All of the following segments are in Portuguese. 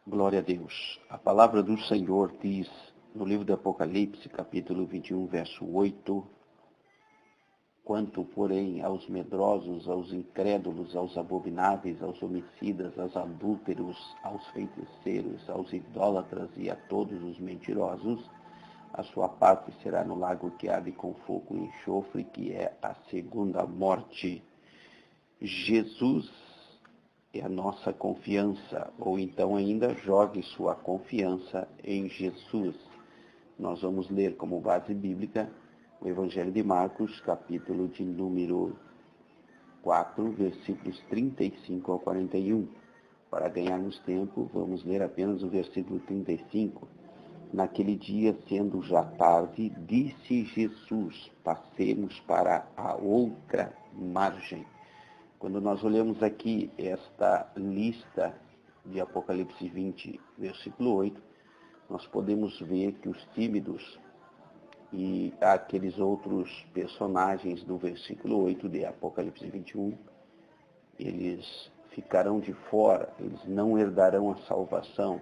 Glória a Deus. A palavra do Senhor diz no livro do Apocalipse, capítulo 21, verso 8: Quanto, porém, aos medrosos, aos incrédulos, aos abomináveis, aos homicidas, aos adúlteros, aos feiticeiros, aos idólatras e a todos os mentirosos, a sua parte será no lago que arde com fogo e enxofre, que é a segunda morte. Jesus é a nossa confiança, ou então ainda jogue sua confiança em Jesus. Nós vamos ler como base bíblica o Evangelho de Marcos, capítulo de número 4, versículos 35 ao 41. Para ganharmos tempo, vamos ler apenas o versículo 35. Naquele dia, sendo já tarde, disse Jesus: passemos para a outra margem. Quando nós olhamos aqui esta lista de Apocalipse 20, versículo 8, nós podemos ver que os tímidos e aqueles outros personagens do versículo 8 de Apocalipse 21, eles ficarão de fora, eles não herdarão a salvação.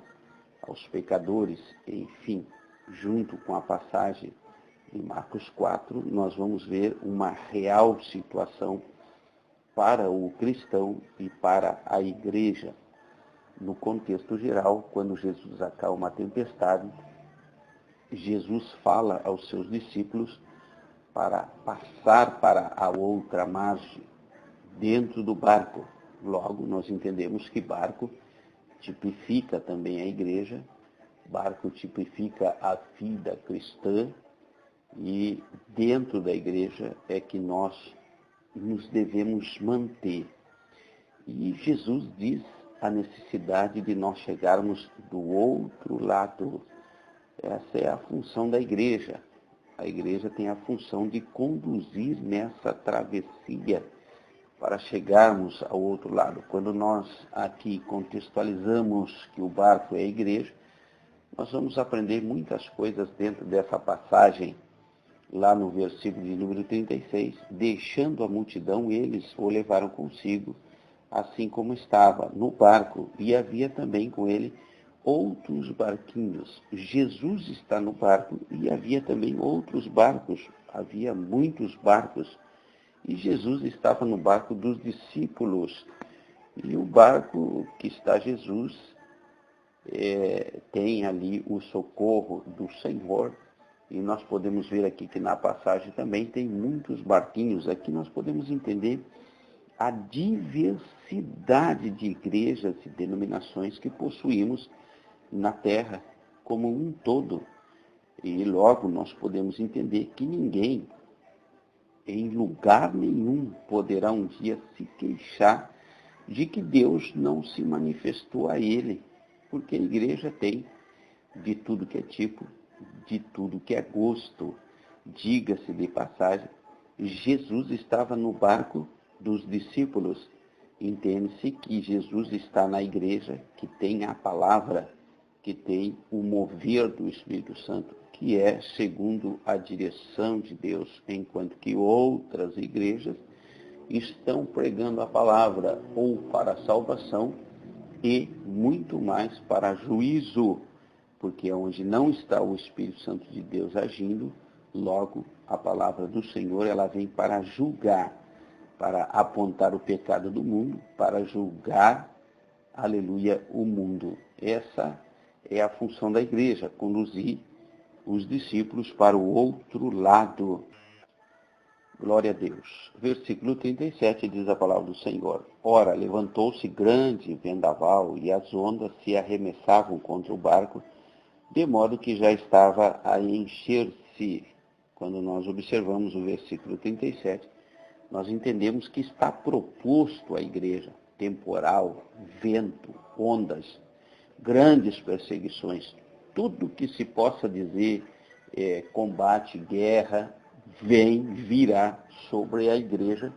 Aos pecadores, enfim, junto com a passagem em Marcos 4, nós vamos ver uma real situação para o cristão e para a igreja. No contexto geral, quando Jesus acalma a tempestade, Jesus fala aos seus discípulos para passar para a outra margem, dentro do barco. Logo, nós entendemos que barco tipifica também a igreja, barco tipifica a vida cristã, e dentro da igreja é que nós nos devemos manter. E Jesus diz a necessidade de nós chegarmos do outro lado. Essa é a função da igreja. A igreja tem a função de conduzir nessa travessia para chegarmos ao outro lado. Quando nós aqui contextualizamos que o barco é a igreja, nós vamos aprender muitas coisas dentro dessa passagem. Lá no versículo de número 36, deixando a multidão, eles o levaram consigo, assim como estava no barco, e havia também com ele outros barquinhos. Jesus está no barco e havia também outros barcos, havia muitos barcos, e Jesus estava no barco dos discípulos. E o barco que está Jesus tem ali o socorro do Senhor. E nós podemos ver aqui que na passagem também tem muitos barquinhos. Aqui nós podemos entender a diversidade de igrejas e denominações que possuímos na terra como um todo. E logo nós podemos entender que ninguém, em lugar nenhum, poderá um dia se queixar de que Deus não se manifestou a ele, porque a igreja tem de tudo que é tipo, de tudo que é gosto. Diga-se de passagem, Jesus estava no barco dos discípulos. Entende-se que Jesus está na igreja, que tem a palavra, que tem o mover do Espírito Santo, que é segundo a direção de Deus, enquanto que outras igrejas estão pregando a palavra ou para a salvação e muito mais para juízo, porque onde não está o Espírito Santo de Deus agindo, logo a palavra do Senhor ela vem para julgar, para apontar o pecado do mundo, para julgar, aleluia, o mundo. Essa é a função da igreja, conduzir os discípulos para o outro lado. Glória a Deus. Versículo 37 diz a palavra do Senhor: Ora, levantou-se grande vendaval e as ondas se arremessavam contra o barco, de modo que já estava a encher-se. Quando nós observamos o versículo 37, nós entendemos que está proposto à igreja temporal, vento, ondas, grandes perseguições, tudo que se possa dizer combate, guerra, virá sobre a igreja,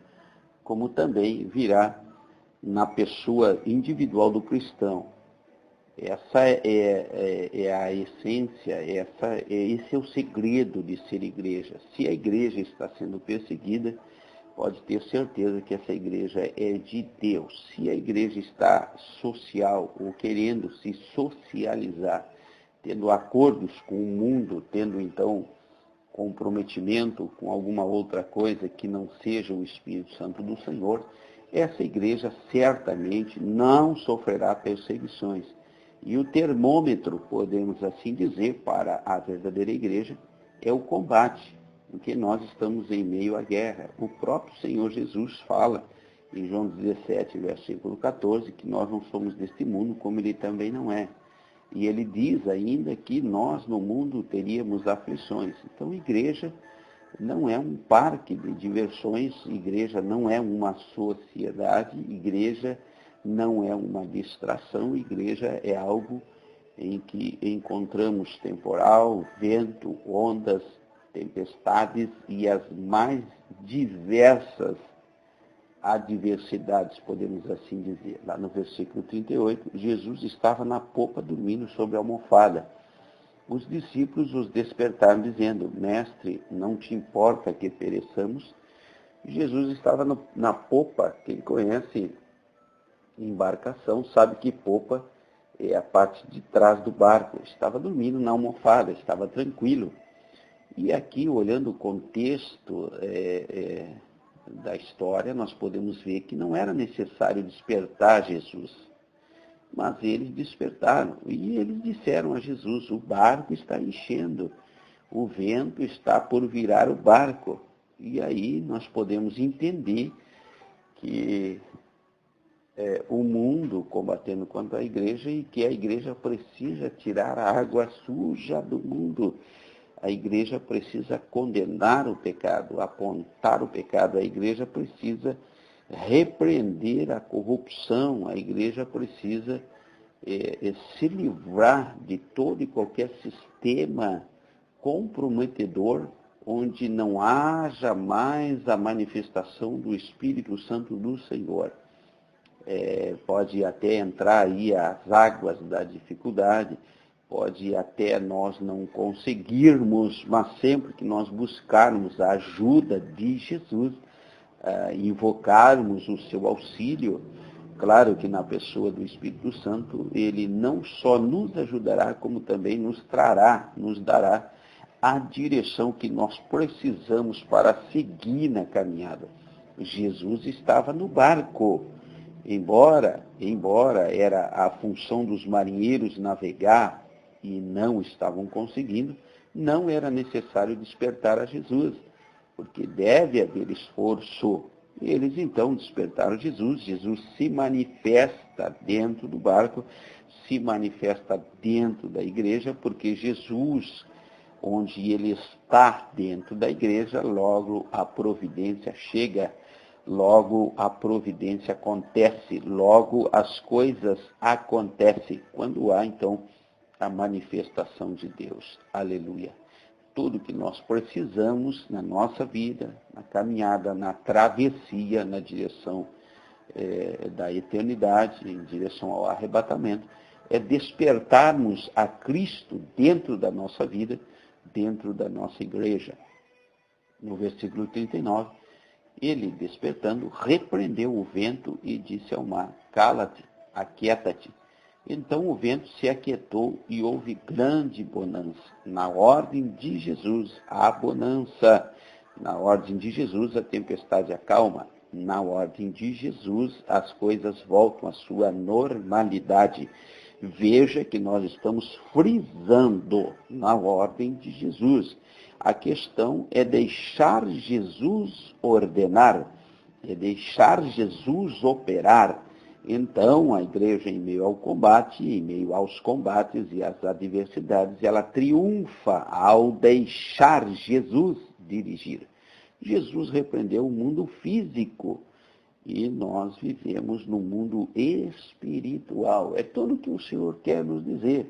como também virá na pessoa individual do cristão. Essa é a essência, esse é o segredo de ser igreja. Se a igreja está sendo perseguida, pode ter certeza que essa igreja é de Deus. Se a igreja está social ou querendo se socializar, tendo acordos com o mundo, tendo então comprometimento com alguma outra coisa que não seja o Espírito Santo do Senhor, essa igreja certamente não sofrerá perseguições. E o termômetro, podemos assim dizer, para a verdadeira igreja é o combate, porque nós estamos em meio à guerra. O próprio Senhor Jesus fala em João 17, versículo 14, que nós não somos deste mundo, como ele também não é. E ele diz ainda que nós no mundo teríamos aflições. Então, igreja não é um parque de diversões, igreja não é uma sociedade, igreja não é uma distração, igreja é algo em que encontramos temporal, vento, ondas, tempestades e as mais diversas adversidades, podemos assim dizer. Lá no versículo 38, Jesus estava na popa dormindo sobre a almofada. Os discípulos os despertaram dizendo: Mestre, não te importa que pereçamos? Jesus estava na popa. Quem conhece embarcação sabe que popa é a parte de trás do barco. Estava dormindo na almofada, estava tranquilo. E aqui, olhando o contexto da história, nós podemos ver que não era necessário despertar Jesus. Mas eles despertaram e eles disseram a Jesus: o barco está enchendo, o vento está por virar o barco. E aí nós podemos entender que o mundo combatendo contra a igreja e que a igreja precisa tirar a água suja do mundo. A igreja precisa condenar o pecado, apontar o pecado. A igreja precisa repreender a corrupção. A igreja precisa se livrar de todo e qualquer sistema comprometedor onde não haja mais a manifestação do Espírito Santo do Senhor. Pode até entrar aí as águas da dificuldade, pode até nós não conseguirmos, mas sempre que nós buscarmos a ajuda de Jesus, invocarmos o seu auxílio, claro que na pessoa do Espírito Santo, ele não só nos ajudará, como também nos dará a direção que nós precisamos para seguir na caminhada. Jesus estava no barco. Embora era a função dos marinheiros navegar e não estavam conseguindo, não era necessário despertar a Jesus, porque deve haver esforço. Eles então despertaram Jesus. Jesus se manifesta dentro do barco, se manifesta dentro da igreja, porque Jesus, onde ele está dentro da igreja, logo a providência chega. Logo a providência acontece, logo as coisas acontecem, quando há então a manifestação de Deus. Aleluia. Tudo que nós precisamos na nossa vida, na caminhada, na travessia, na direção da eternidade, em direção ao arrebatamento, é despertarmos a Cristo dentro da nossa vida, dentro da nossa igreja. No versículo 39, ele, despertando, repreendeu o vento e disse ao mar: cala-te, aquieta-te. Então o vento se aquietou e houve grande bonança. Na ordem de Jesus, há bonança. Na ordem de Jesus, a tempestade acalma. Na ordem de Jesus, as coisas voltam à sua normalidade. Veja que nós estamos frisando na ordem de Jesus. A questão é deixar Jesus ordenar, é deixar Jesus operar. Então, a igreja, em meio ao combate, em meio aos combates e às adversidades, ela triunfa ao deixar Jesus dirigir. Jesus repreendeu o mundo físico e nós vivemos no mundo espiritual. É tudo o que o Senhor quer nos dizer.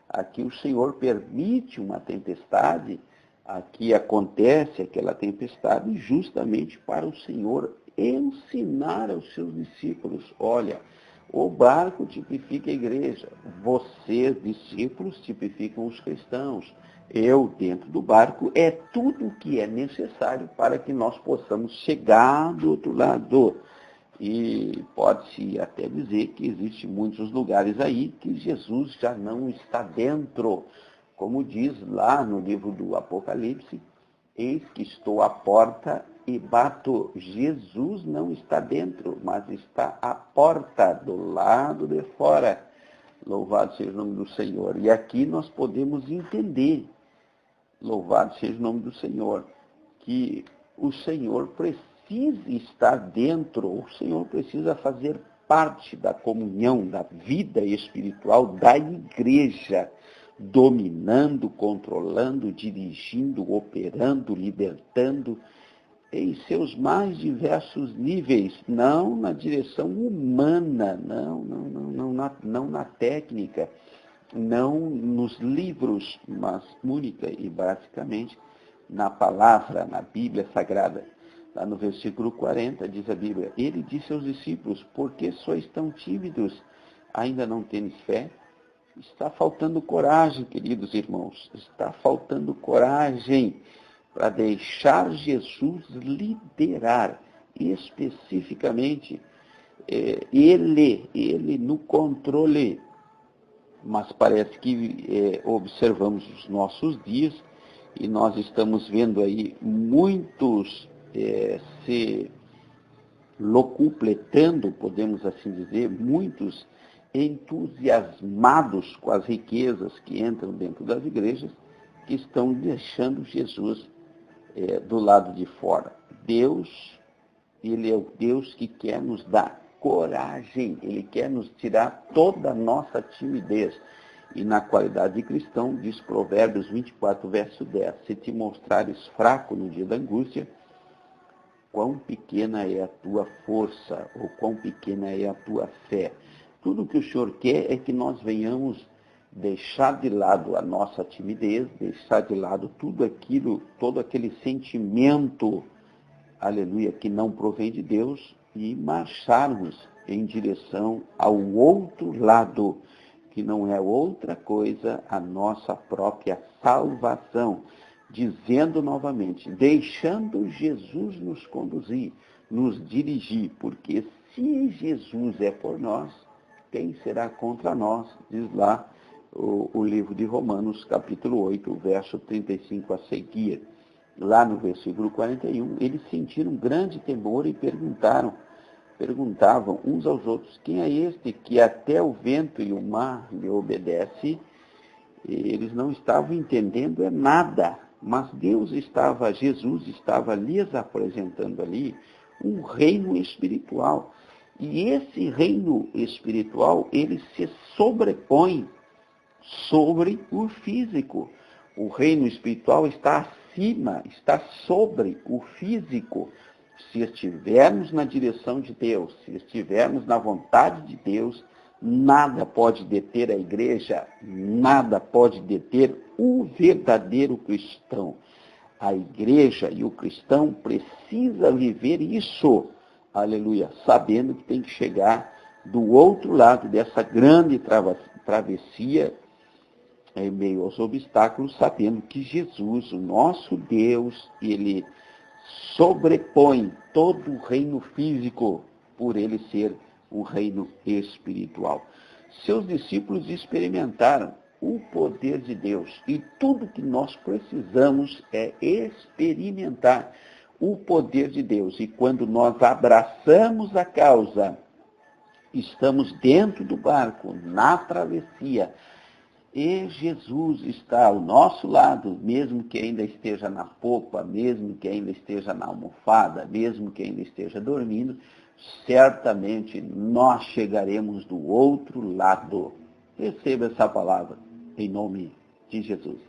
Aqui o Senhor permite uma tempestade, aqui acontece aquela tempestade justamente para o Senhor ensinar aos seus discípulos: olha, o barco tipifica a igreja, vocês, discípulos, tipificam os cristãos. Eu, dentro do barco, é tudo o que é necessário para que nós possamos chegar do outro lado. E pode-se até dizer que existem muitos lugares aí que Jesus já não está dentro. Como diz lá no livro do Apocalipse, eis que estou à porta e bato. Jesus não está dentro, mas está à porta, do lado de fora. Louvado seja o nome do Senhor. E aqui nós podemos entender, louvado seja o nome do Senhor, que o Senhor precisa estar dentro, o Senhor precisa fazer parte da comunhão, da vida espiritual da igreja, dominando, controlando, dirigindo, operando, libertando, em seus mais diversos níveis, não na direção humana, não na técnica, não nos livros, mas única e basicamente na palavra, na Bíblia Sagrada. Lá no versículo 40 diz a Bíblia: Ele disse aos discípulos: por que sois tão tímidos? Ainda não tendes fé? Está faltando coragem, queridos irmãos, está faltando coragem para deixar Jesus liderar especificamente ele no controle. Mas parece que observamos os nossos dias e nós estamos vendo aí muitos se locupletando, podemos assim dizer, muitos entusiasmados com as riquezas que entram dentro das igrejas, que estão deixando Jesus do lado de fora. Deus, Ele é o Deus que quer nos dar coragem, Ele quer nos tirar toda a nossa timidez. E na qualidade de cristão, diz Provérbios 24, verso 10, se te mostrares fraco no dia da angústia, quão pequena é a tua força, ou quão pequena é a tua fé. Tudo que o Senhor quer é que nós venhamos deixar de lado a nossa timidez, deixar de lado tudo aquilo, todo aquele sentimento, aleluia, que não provém de Deus, e marcharmos em direção ao outro lado, que não é outra coisa a nossa própria salvação. Dizendo novamente, deixando Jesus nos conduzir, nos dirigir, porque se Jesus é por nós, quem será contra nós? Diz lá o livro de Romanos, capítulo 8, verso 35 a seguir. Lá no versículo 41, eles sentiram grande temor e perguntavam uns aos outros, quem é este que até o vento e o mar lhe obedece? Eles não estavam entendendo nada, mas Jesus estava lhes apresentando ali um reino espiritual. E esse reino espiritual, ele se sobrepõe sobre o físico. O reino espiritual está acima, está sobre o físico. Se estivermos na direção de Deus, se estivermos na vontade de Deus, nada pode deter a igreja, nada pode deter o verdadeiro cristão. A igreja e o cristão precisa viver isso, aleluia, sabendo que tem que chegar do outro lado dessa grande travessia, em meio aos obstáculos, sabendo que Jesus, o nosso Deus, ele sobrepõe todo o reino físico, por ele ser um reino espiritual. Seus discípulos experimentaram o poder de Deus, e tudo que nós precisamos é experimentar o poder de Deus. E quando nós abraçamos a causa, estamos dentro do barco, na travessia, e Jesus está ao nosso lado, mesmo que ainda esteja na popa, mesmo que ainda esteja na almofada, mesmo que ainda esteja dormindo, certamente nós chegaremos do outro lado. Receba essa palavra em nome de Jesus.